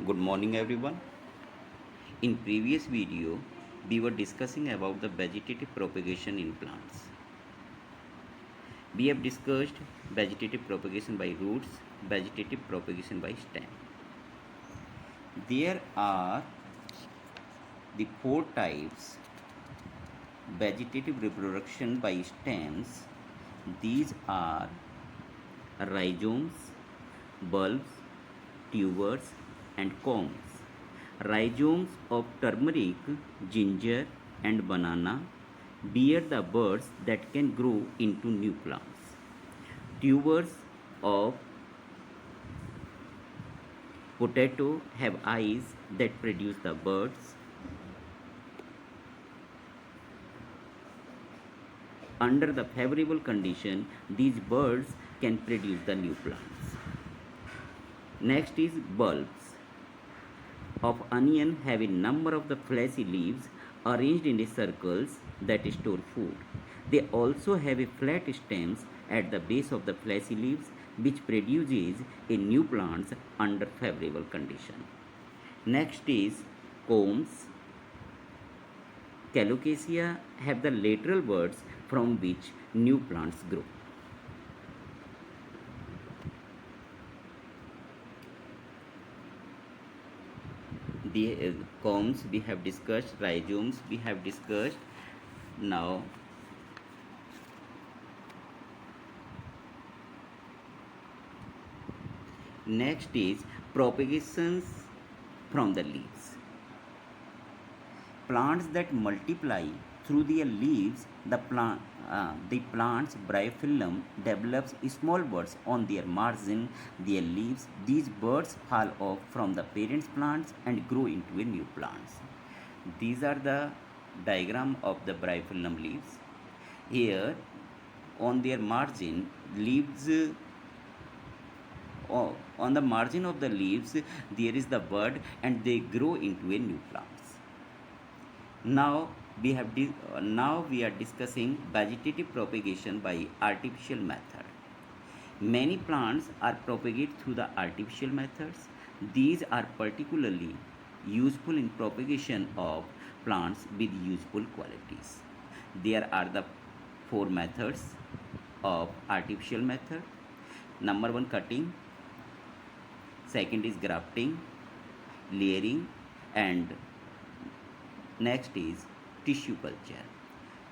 Good morning everyone. In previous video, we were discussing about the vegetative propagation in plants. We have discussed vegetative propagation by roots, vegetative propagation by stem. There are the four types vegetative reproduction by stems. These are rhizomes, bulbs, tubers, and cones. Rhizomes of turmeric, ginger, and banana bear the buds that can grow into new plants. Tubers of potato have eyes that produce the buds. Under the favorable condition, these buds can produce the new plants. Next is bulbs of onion have a number of the fleshy leaves arranged in circles that store food. They also have a flat stems at the base of the fleshy leaves which produces a new plants under favorable condition. Next is cones. Colocasia have the lateral buds from which new plants grow. The cones we have discussed, rhizomes we have discussed. Now next is propagations from the leaves. Plants that multiply through their leaves, the plant's bryophyllum develops small buds on their margin, their leaves. These buds fall off from the parent plants and grow into a new plants. These are the diagram of the bryophyllum leaves. Here, on their margin, leaves on the margin of the leaves, there is the bud, and they grow into a new plants. Now we are discussing vegetative propagation by artificial method. Many plants are propagated through the artificial methods. These are particularly useful in propagation of plants with useful qualities. There are the four methods of artificial method. Number one, cutting. Second is grafting, layering, and next is tissue culture.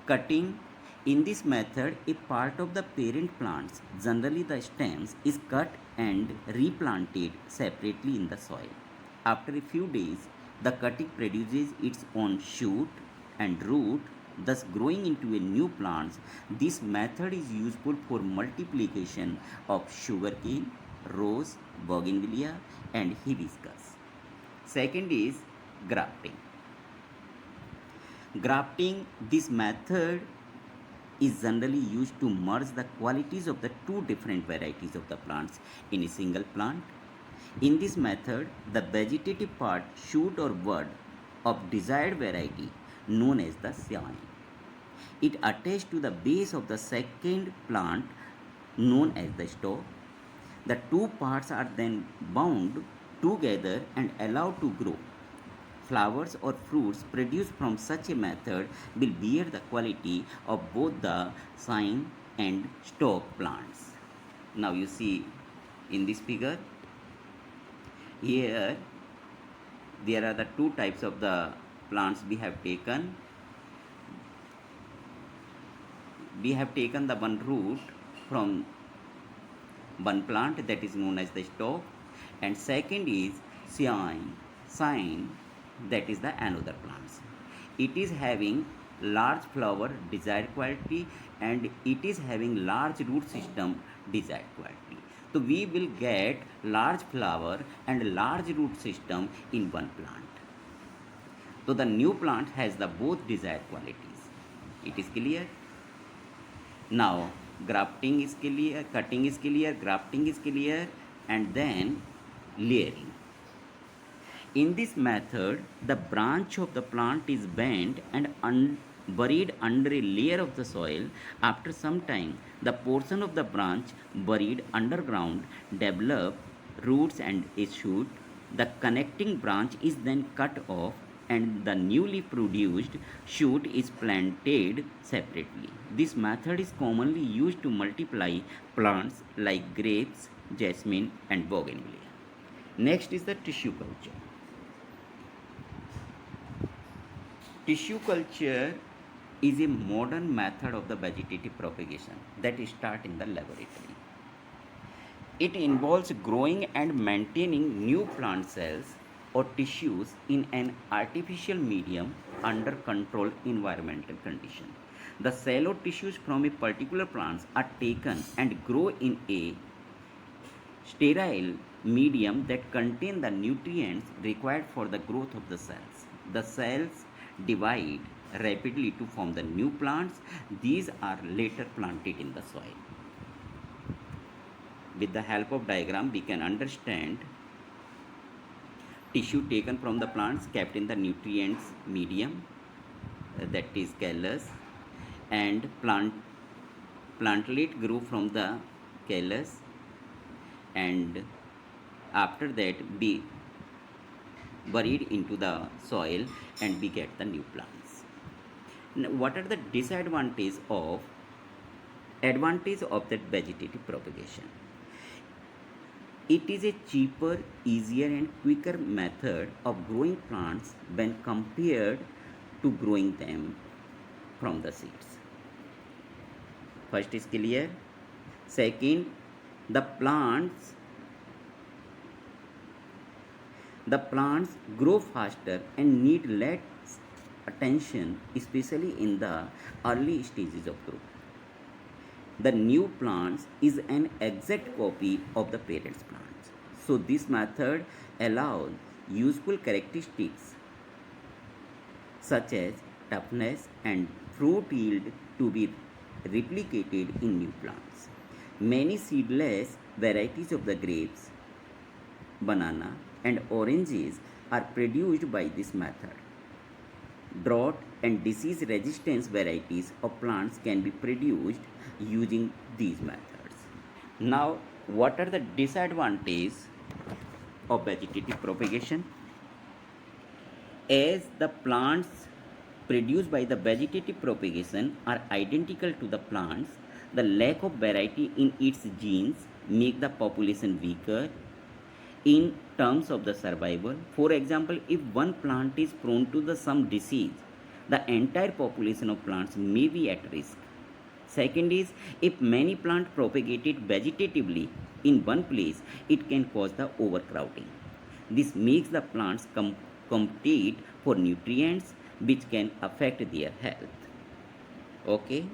Cutting. In this method, a part of the parent plants, generally the stems, is cut and replanted separately in the soil. After a few days, the cutting produces its own shoot and root, thus growing into a new plant. This method is useful for multiplication of sugarcane, rose, bougainvillea, and hibiscus. Second is grafting. Grafting, this method is generally used to merge the qualities of the two different varieties of the plants in a single plant. In this method, the vegetative part, shoot or bud of desired variety, known as the scion, it attached to the base of the second plant, known as the stalk. The two parts are then bound together and allowed to grow. Flowers or fruits produced from such a method will bear the quality of both the scion and stalk plants. Now you see in this figure, here there are the two types of the plants we have taken. We have taken the one root from one plant, that is known as the stalk, and second is scion, that is the another plants. It is having large flower desired quality, and it is having large root system desired quality. So we will get large flower and large root system in one plant. So the new plant has the both desired qualities. It is clear? Now grafting is clear, cutting is clear, grafting is clear, and then layering. In this method, the branch of the plant is bent and buried under a layer of the soil. After some time, the portion of the branch buried underground develop roots and a shoot. The connecting branch is then cut off and the newly produced shoot is planted separately. This method is commonly used to multiply plants like grapes, jasmine, and bougainvillea. Next is the tissue culture. Tissue culture is a modern method of the vegetative propagation that starts in the laboratory. It involves growing and maintaining new plant cells or tissues in an artificial medium under controlled environmental conditions. The cell or tissues from a particular plant are taken and grow in a sterile medium that contain the nutrients required for the growth of the cells. The cells divide rapidly to form the new plants. These are later planted in the soil. With the help of diagram, we can understand tissue taken from the plants kept in the nutrients medium, that is callus, and plantlet grew from the callus, and after that be buried into the soil and we get the new plants. Now, what are the disadvantages of advantage of that vegetative propagation? It is a cheaper, easier and quicker method of growing plants when compared to growing them from the seeds. First is clear. Second, the plants grow faster and need less attention, especially in the early stages of growth. The new plants is an exact copy of the parent plants. So this method allows useful characteristics such as toughness and fruit yield to be replicated in new plants. Many seedless varieties of the grapes, banana and oranges are produced by this method. Drought and disease resistance varieties of plants can be produced using these methods. Now, what are the disadvantages of vegetative propagation? As the plants produced by the vegetative propagation are identical to the plants, the lack of variety in its genes make the population weaker in terms of the survival. For example, if one plant is prone to some disease, the entire population of plants may be at risk. Second is, if many plants propagated vegetatively in one place, it can cause the overcrowding. This makes the plants compete for nutrients which can affect their health. Okay.